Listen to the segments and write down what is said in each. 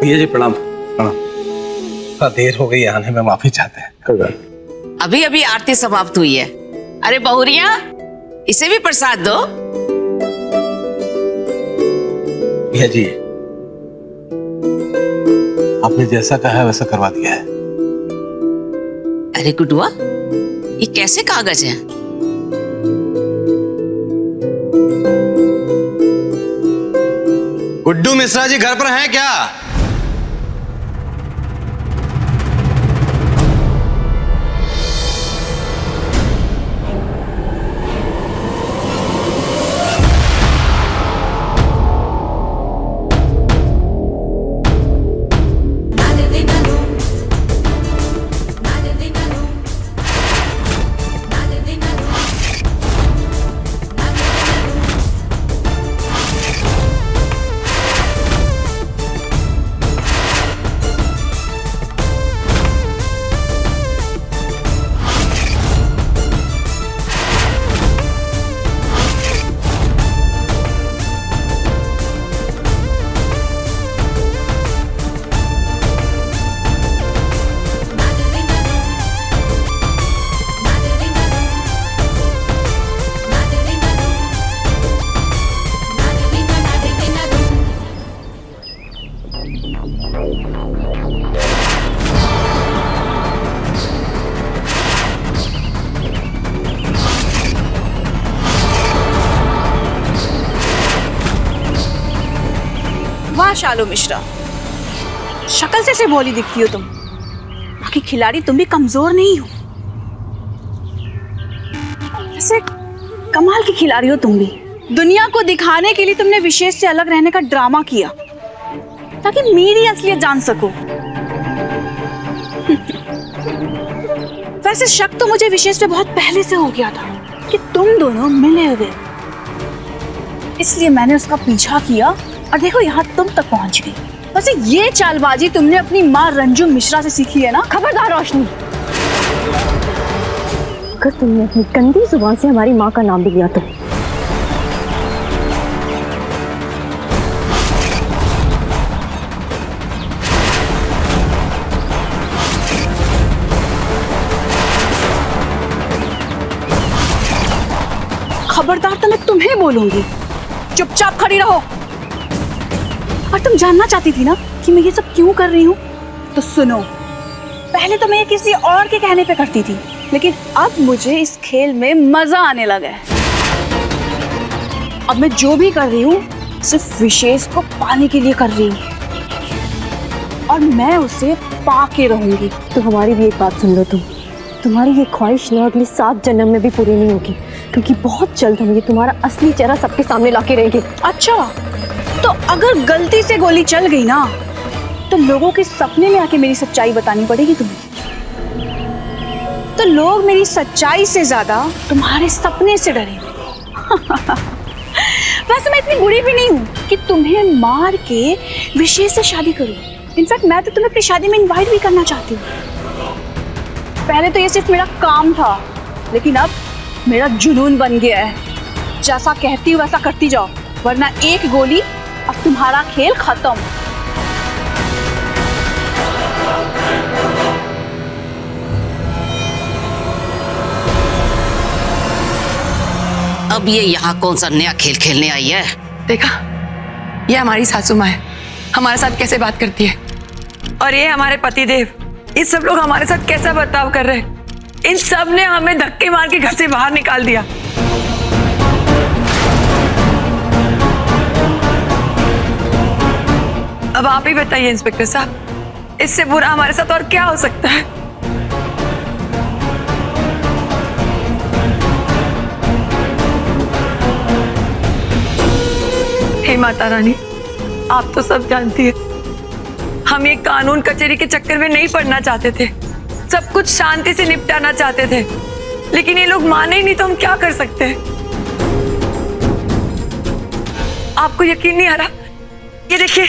भैया जी प्रणाम। प्रणाम। देर हो गई आने में, माफी चाहते हैं। अभी अभी आरती समाप्त हुई है। अरे बहुरिया, इसे भी प्रसाद दो। भैया जी आपने जैसा कहा है वैसा करवा दिया है। अरे गुडुआ, ये कैसे कागज है? गुड्डू मिश्रा जी घर पर हैं क्या? वाह शालू मिश्रा, शक्ल से भोली दिखती हो तुम, बाकी खिलाड़ी तुम भी कमजोर नहीं हो। ऐसे कमाल की खिलाड़ी हो तुम भी। दुनिया को दिखाने के लिए तुमने विशेष से अलग रहने का ड्रामा किया ताकि मेरी असलियत जान सको। वैसे शक तो मुझे विशेष पे बहुत पहले से हो गया था कि तुम दोनों मिले हुए, इसलिए मैंने उसका पीछा किया और देखो यहाँ तुम तक पहुंच गई। वैसे ये चालबाजी तुमने अपनी माँ रंजू मिश्रा से सीखी है ना? खबरदार रोशनी, अगर तुमने अपनी गंदी जुबान से हमारी माँ का नाम भी लिया तो खबरदार तो मैं तुम्हें बोलूंगी, चुपचाप खड़ी रहो। और तुम जानना चाहती थी ना कि मैं ये सब क्यों कर रही हूँ, तो सुनो। पहले तो मैं ये किसी और के कहने पे करती थी, लेकिन अब मुझे इस खेल में मजा आने लगा है। अब मैं जो भी कर रही हूँ सिर्फ विशेष को पाने के लिए कर रही हूँ और मैं उसे पा के रहूंगी। तो हमारी भी एक बात सुन लो, तुम्हारी ये ख्वाहिश ना अगले 7 जन्म में भी पूरी नहीं होगी, क्योंकि बहुत जल्द हम ये तुम्हारा असली चेहरा सबके सामने लाके रहेंगे। अच्छा, तो अगर गलती से गोली चल गई ना तो लोगों के सपने में आके मेरी सच्चाई बतानी पड़ेगी तुम्हें। तो लोग मेरी सच्चाई से ज्यादा तुम्हारे सपने से डरेंगे। वैसे मैं इतनी बुरी भी नहीं हूँ कि तुम्हें मार के विशेष से शादी करूँ। इनफैक्ट मैं तो तुम्हें अपनी शादी में इनवाइट भी करना चाहती हूँ। पहले तो ये सिर्फ मेरा काम था, लेकिन अब मेरा जुनून बन गया है। जैसा कहती हूँ वैसा करती जाओ, वरना एक गोली और तुम्हारा खेल खत्म। अब ये यहाँ कौन सा नया खेल खेलने आई है? देखा, ये हमारी सासू माँ है, हमारे साथ कैसे बात करती है, और ये हमारे पतिदेव, ये सब लोग हमारे साथ कैसा बर्ताव कर रहे हैं। इन सब ने हमें धक्के मार के घर से बाहर निकाल दिया। अब आप ही बताइए इंस्पेक्टर साहब, इससे बुरा हमारे साथ और क्या हो सकता है? हे माता रानी, आप तो सब जानती है, हम ये कानून कचहरी के चक्कर में नहीं पड़ना चाहते थे, सब कुछ शांति से निपटाना चाहते थे, लेकिन ये लोग माने ही नहीं, तो हम क्या कर सकते हैं? आपको यकीन नहीं आ रहा? ये देखिए,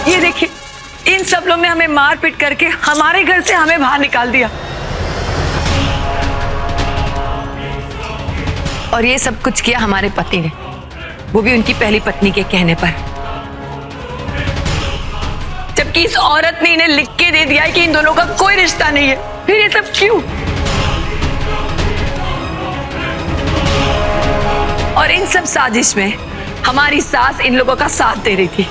ये देखिए, इन सब लोग ने हमें मार पीट करके हमारे घर से हमें बाहर निकाल दिया। और ये सब कुछ किया हमारे पति ने, वो भी उनकी पहली पत्नी के कहने पर। जबकि इस औरत ने इन्हें लिख के दे दिया है कि इन दोनों का कोई रिश्ता नहीं है। फिर ये सब क्यों? और इन सब साजिश में हमारी सास इन लोगों का साथ दे रही थी।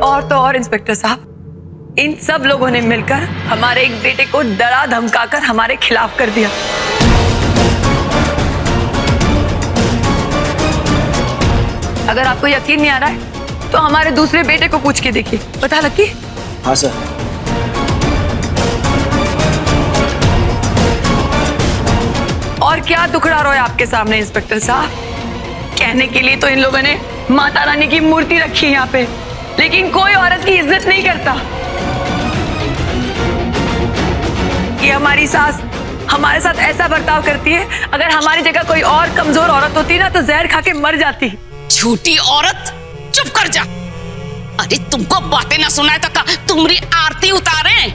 और तो और इंस्पेक्टर साहब, इन सब लोगों ने मिलकर हमारे एक बेटे को डरा धमकाकर हमारे खिलाफ कर दिया। अगर आपको यकीन नहीं आ रहा है तो हमारे दूसरे बेटे को पूछ के देखिए, पता लगी। हाँ सर। और क्या दुखड़ा रहा है आपके सामने इंस्पेक्टर साहब? कहने के लिए तो इन लोगों ने माता रानी की मूर्ति रखी है यहाँ पे, लेकिन कोई औरत की इज्जत नहीं करता। ये हमारी सास हमारे साथ ऐसा बर्ताव करती है, अगर हमारी जगह कोई और कमजोर औरत होती ना तो जहर खा के मर जाती। झूठी औरत, चुप कर जा। अरे तुमको बातें ना सुनाए तो का तुम्हारी आरती उतारे?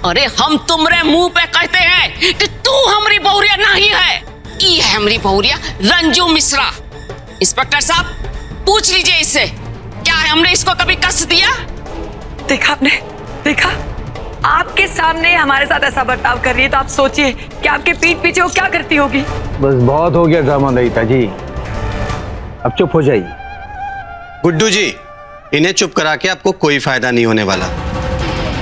अरे हम तुम्हारे मुंह पे कहते हैं कि तू हमारी बहुरिया नहीं है। ये है हमारी बहुरिया रंजू मिश्रा। इंस्पेक्टर साहब, पूछ लीजिए इससे, क्या है हमने इसको कभी कष्ट दिया? देखा आपने, देखा आपके सामने हमारे साथ ऐसा बर्ताव कर रही है, तो आप सोचिए कि आपके पीठ पीछे वो क्या करती होगी। बस बहुत हो गया ड्रामा ललिता जी, अब चुप हो जाइए। गुड्डू जी, इन्हें चुप करा के आपको कोई फायदा नहीं होने वाला,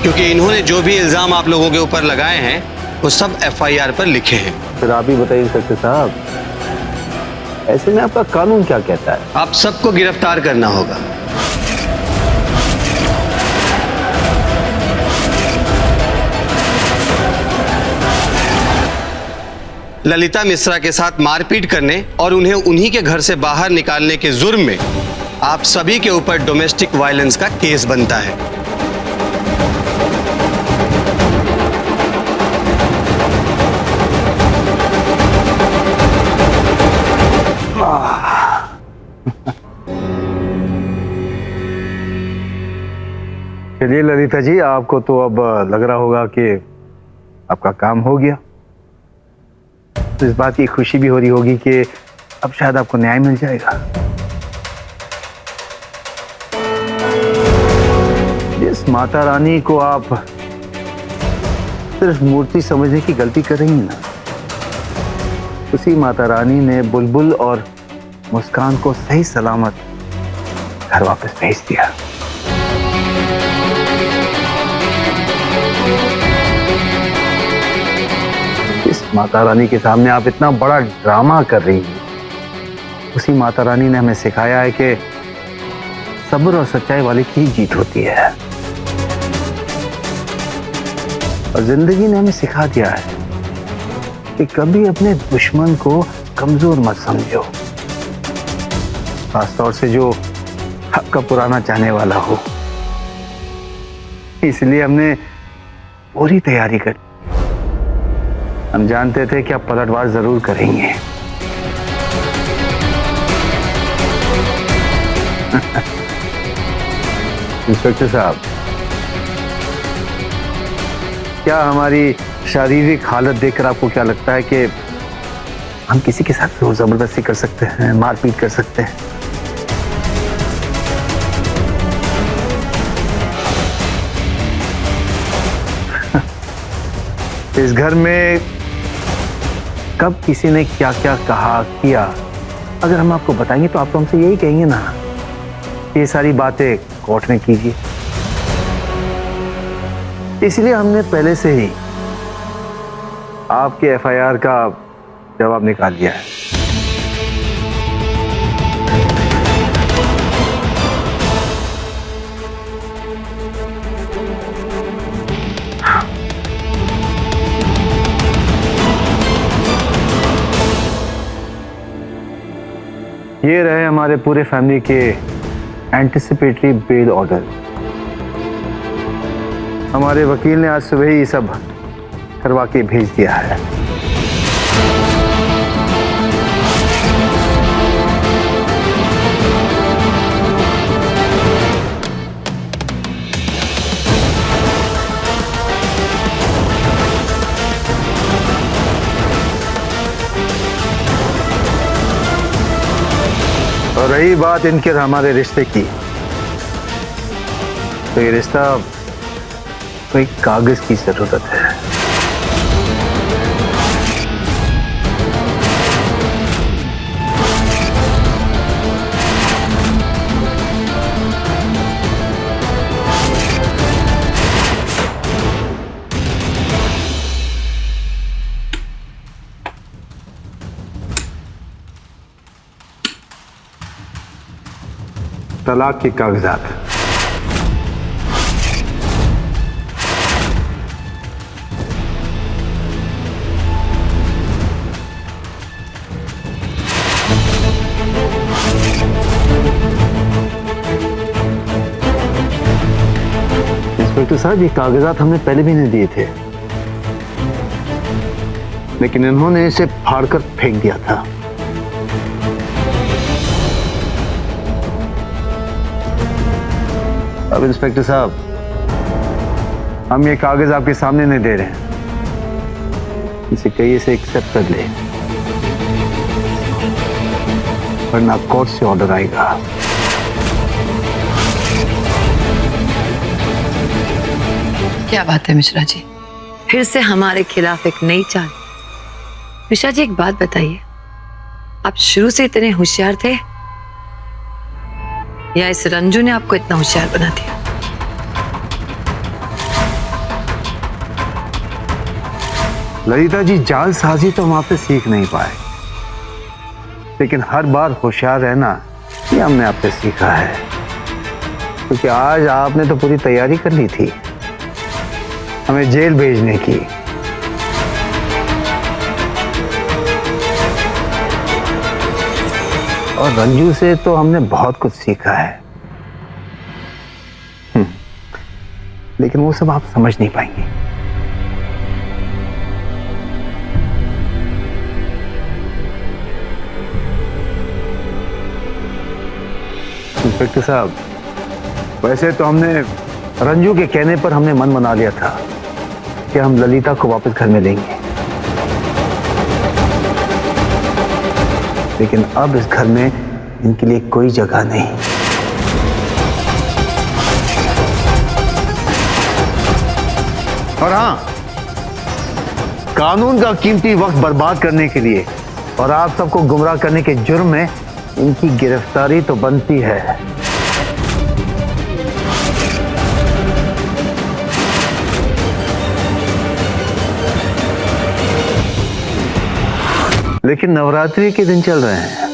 क्योंकि इन्होंने जो भी इल्जाम आप लोगों के ऊपर लगाए हैं वो सब FIR पर लिखे हैं। फिर आप ही बताइए इंस्पेक्टर साहब, ऐसे में आपका कानून क्या कहता है? आप सबको गिरफ्तार करना होगा। ललिता मिश्रा के साथ मारपीट करने और उन्हें उन्हीं के घर से बाहर निकालने के जुर्म में आप सभी के ऊपर डोमेस्टिक वायलेंस का केस बनता है। चलिए ललिता जी, आपको तो अब लग रहा होगा कि आपका काम हो गया। तो इस बात की खुशी भी हो रही होगी कि अब शायद आपको न्याय मिल जाएगा। जिस माता रानी को आप सिर्फ मूर्ति समझने की गलती कर रही हैं ना, उसी माता रानी ने बुलबुल और मुस्कान को सही सलामत घर वापस भेज दिया। इस माता रानी के सामने आप इतना बड़ा ड्रामा कर रही हैं, उसी माता रानी ने हमें सिखाया है कि सब्र और सच्चाई वाले की जीत होती है। और जिंदगी ने हमें सिखा दिया है कि कभी अपने दुश्मन को कमजोर मत समझो, खासतौर से जो आपका पुराना चाहने वाला हो। इसलिए हमने पूरी तैयारी कर, हम जानते थे कि आप पलटवार जरूर करेंगे। इंस्पेक्टर साहब, क्या हमारी शारीरिक हालत देखकर आपको क्या लगता है कि हम किसी के साथ जोर जबरदस्ती कर सकते हैं, मारपीट कर सकते हैं? इस घर में कब किसी ने क्या क्या कहा किया, अगर हम आपको बताएंगे तो आप तो हमसे यही कहेंगे ना, ये सारी बातें कोर्ट में कीजिए। इसलिए हमने पहले से ही आपके FIR का जवाब निकाल लिया है। ये रहे हमारे पूरे फैमिली के एंटिसिपेटरी बेल ऑर्डर। हमारे वकील ने आज सुबह ही सब करवा के भेज दिया है। और रही बात इनके और हमारे रिश्ते की, तो ये रिश्ता कोई कागज की जरूरत है। तलाक के कागजात। इंस्पेक्टर साहब, ये कागजात हमने पहले भी नहीं दिए थे, लेकिन इन्होंने इसे फाड़कर फेंक दिया था। अब इंस्पेक्टर साहब, हम ये कागज आपके सामने नहीं दे रहे हैं, इसे कहिए से एक्सेप्ट कर ले, वरना कोर्ट से ऑर्डर आएगा। क्या बात है मिश्रा जी, फिर से हमारे खिलाफ एक नई चाल। मिश्रा जी, एक बात बताइए, आप शुरू से इतने होशियार थे या इस रंजू ने आपको इतना होशियार बना दिया? ललिता जी, जालसाजी तो हम आपसे सीख नहीं पाए, लेकिन हर बार होशियार रहना ये हमने आपसे सीखा है, क्योंकि आज आपने तो पूरी तैयारी कर ली थी हमें जेल भेजने की। और रंजू से तो हमने बहुत कुछ सीखा है, लेकिन वो सब आप समझ नहीं पाएंगे। इंस्पेक्टर साहब, वैसे तो हमने रंजू के कहने पर हमने मन बना लिया था कि हम ललिता को वापस घर में लेंगे, लेकिन अब इस घर में इनके लिए कोई जगह नहीं। और हाँ, कानून का कीमती वक्त बर्बाद करने के लिए और आप सबको गुमराह करने के जुर्म में इनकी गिरफ्तारी तो बनती है। लेकिन नवरात्रि के दिन चल रहे हैं,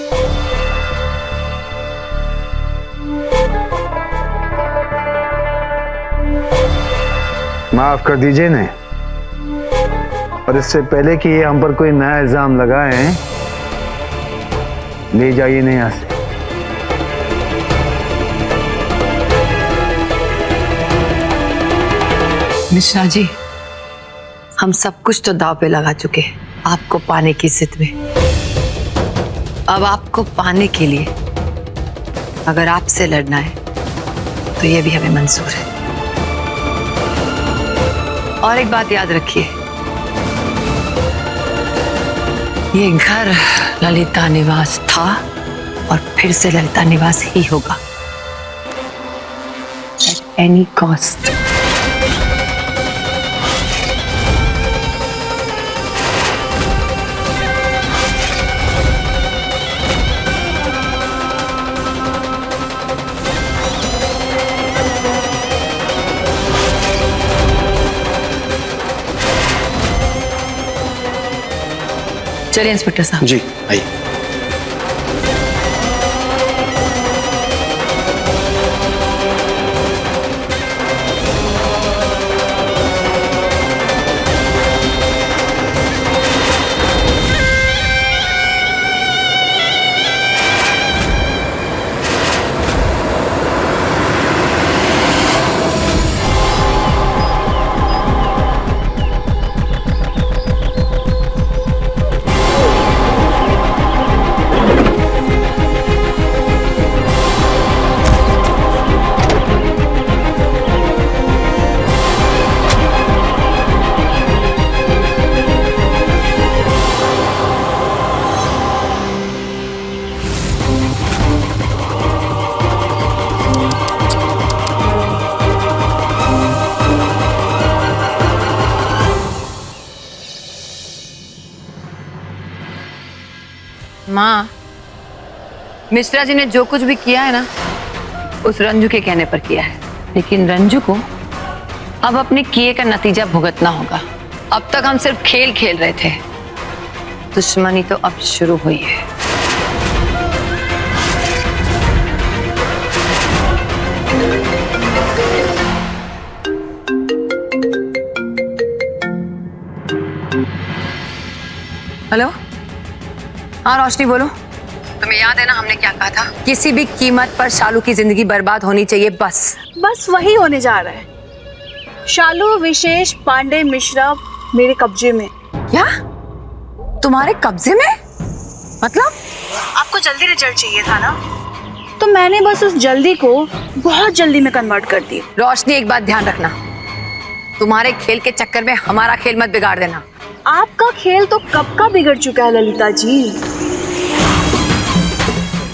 माफ कर दीजिए ने, और इससे पहले कि ये हम पर कोई नया इल्जाम लगाएं, ले जाइए नहीं यहां से। मिश्रा जी, हम सब कुछ तो दांव पे लगा चुके हैं आपको पाने की जिद में। अब आपको पाने के लिए अगर आपसे लड़ना है तो ये भी हमें मंजूर है। और एक बात याद रखिए, ये घर ललिता निवास था और फिर से ललिता निवास ही होगा, एट एनी कॉस्ट। चलिए इंस्पेक्टर साहब। जी आइए। मिश्रा जी ने जो कुछ भी किया है ना, उस रंजू के कहने पर किया है, लेकिन रंजू को अब अपने किए का नतीजा भुगतना होगा। अब तक हम सिर्फ खेल खेल रहे थे, दुश्मनी तो अब शुरू हुई है। हेलो, हाँ रोशनी बोलो। तुम्हें याद है ना हमने क्या कहा था? किसी भी कीमत पर शालू की जिंदगी बर्बाद होनी चाहिए, बस वही होने जा रहा है। शालू, विशेष, पांडे, मिश्रा मेरे कब्जे में। क्या? तुम्हारे कब्जे में? मतलब? आपको जल्दी रिजल्ट चाहिए था ना, तो मैंने बस उस जल्दी को बहुत जल्दी में कन्वर्ट कर दिया। रोशनी एक बात ध्यान रखना, तुम्हारे खेल के चक्कर में हमारा खेल मत बिगाड़ देना। आपका खेल तो कब का बिगड़ चुका है ललिता जी।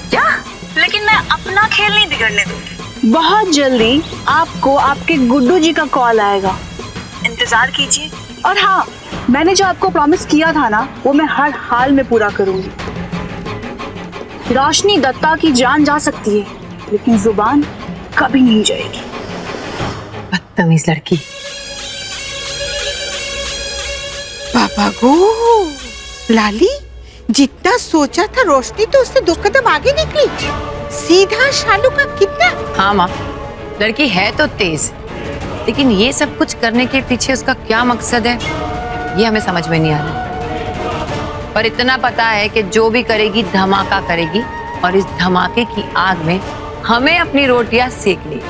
क्या? लेकिन मैं अपना खेल नहीं बिगड़ने दूंगी। बहुत जल्दी आपको आपके गुड्डू जी का कॉल आएगा, इंतजार कीजिए। और हाँ, मैंने जो आपको प्रॉमिस किया था ना, वो मैं हर हाल में पूरा करूंगी। रोशनी दत्ता की जान जा सकती है, लेकिन जुबान कभी नहीं जाएगी। बदतमीज लड़की। बाबा गो, लाली जितना सोचा था रोशनी तो उससे 2 कदम आगे निकली, सीधा शालू का कितना। हाँ माँ, लड़की है तो तेज, लेकिन ये सब कुछ करने के पीछे उसका क्या मकसद है ये हमें समझ में नहीं आ रहा। पर इतना पता है कि जो भी करेगी धमाका करेगी, और इस धमाके की आग में हमें अपनी रोटियां सेक ली।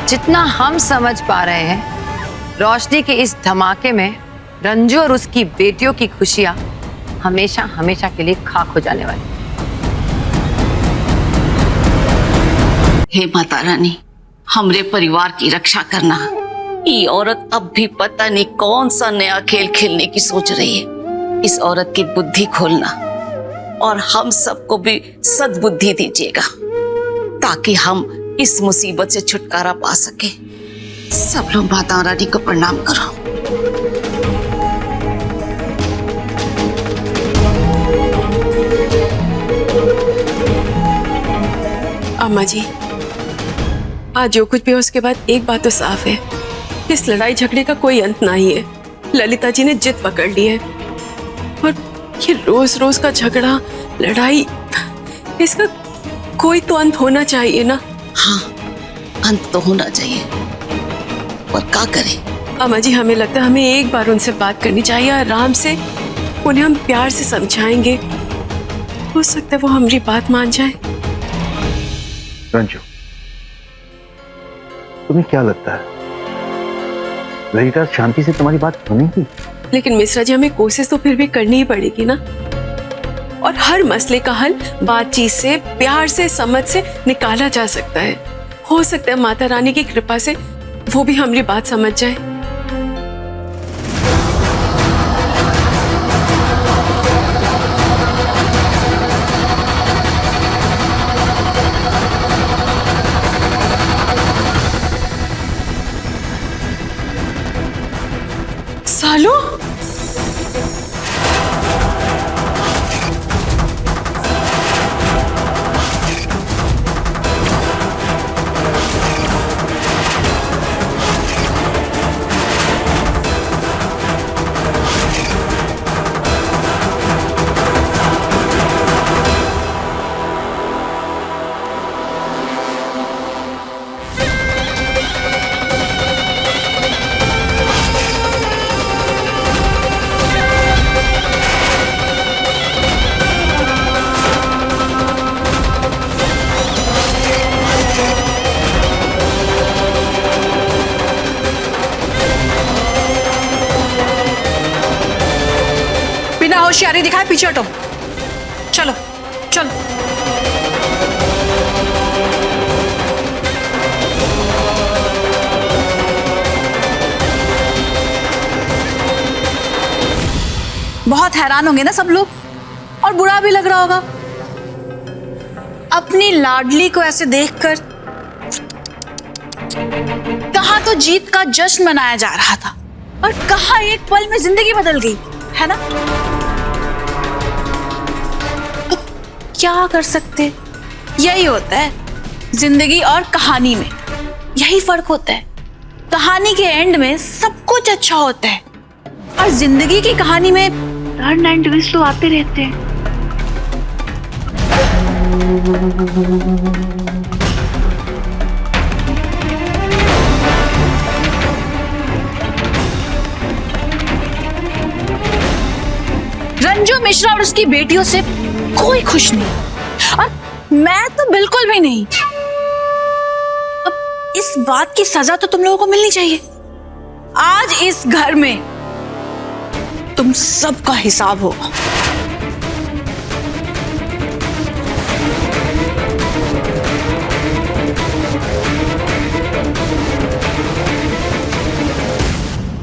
जितना हम समझ पा रहे हैं, रोशनी के इस धमाके में रंजू और उसकी बेटियों की खुशियां हमेशा हमेशा के लिए खाक हो जाने वाली। हे माता रानी, हमरे परिवार की रक्षा करना। ये औरत अब भी पता नहीं कौन सा नया खेल खेलने की सोच रही है। इस औरत की बुद्धि खोलना और हम सबको भी सद्बुद्धि दीजिएगा, ताकि हम इस मुसीबत से छुटकारा पा सके। सब लोग माता रानी को प्रणाम करो। अम्मा जी, आज जो कुछ भी हो उसके बाद एक बात तो साफ है, इस लड़ाई झगड़े का कोई अंत नहीं है। ललिता जी ने जिद पकड़ ली है, और ये रोज रोज का झगड़ा, लड़ाई, इसका कोई तो अंत होना चाहिए ना। हाँ, अंत तो होना चाहिए, और क्या करें? अम्मा जी, हमें लगता है हमें एक बार उनसे बात करनी चाहिए, आराम से उन्हें हम प्यार से समझाएंगे, हो सकता है वो हमारी बात मान जाए। रंजू, तुम्हें क्या लगता है ललिता शांति से तुम्हारी बात सुनेगी? लेकिन मिश्रा जी, हमें कोशिश तो फिर भी करनी ही पड़ेगी ना, और हर मसले का हल बातचीत से, प्यार से, समझ से निकाला जा सकता है। हो सकता है माता रानी की कृपा से वो भी हमारी बात समझ जाए। सालू, होशियारी दिखाए, पीछे हटो। चलो चलो। बहुत हैरान होंगे ना सब लोग, और बुरा भी लग रहा होगा अपनी लाडली को ऐसे देखकर। कहाँ तो जीत का जश्न मनाया जा रहा था, और कहाँ एक पल में जिंदगी बदल गई, है ना? क्या कर सकते? यही होता है जिंदगी और कहानी में, यही फर्क होता है। कहानी के एंड में सब कुछ अच्छा होता है और जिंदगी की कहानी में टर्न एंड ट्विस्ट तो आते रहते हैं। रंजू मिश्रा और उसकी बेटियों से कोई खुश नहीं और मैं तो बिल्कुल भी नहीं। अब इस बात की सजा तो तुम लोगों को मिलनी चाहिए। आज इस घर में तुम सबका हिसाब होगा।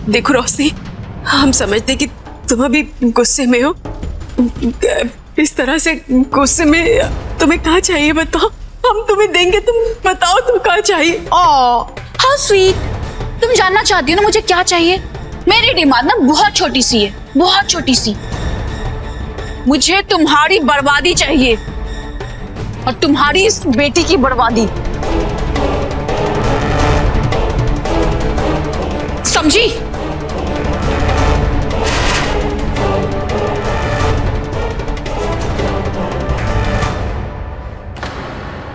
देखो रोशनी, हम समझते कि तुम अभी गुस्से में हो। इस तरह से गुस्से में तुम्हें क्या चाहिए बताओ, हम तुम्हें देंगे। तुम बताओ तुम क्या चाहिए। How sweet. तुम जानना चाहती हो ना मुझे क्या चाहिए? मेरी डिमांड ना बहुत छोटी सी है, बहुत छोटी सी। मुझे तुम्हारी बर्बादी चाहिए और तुम्हारी इस बेटी की बर्बादी, समझी?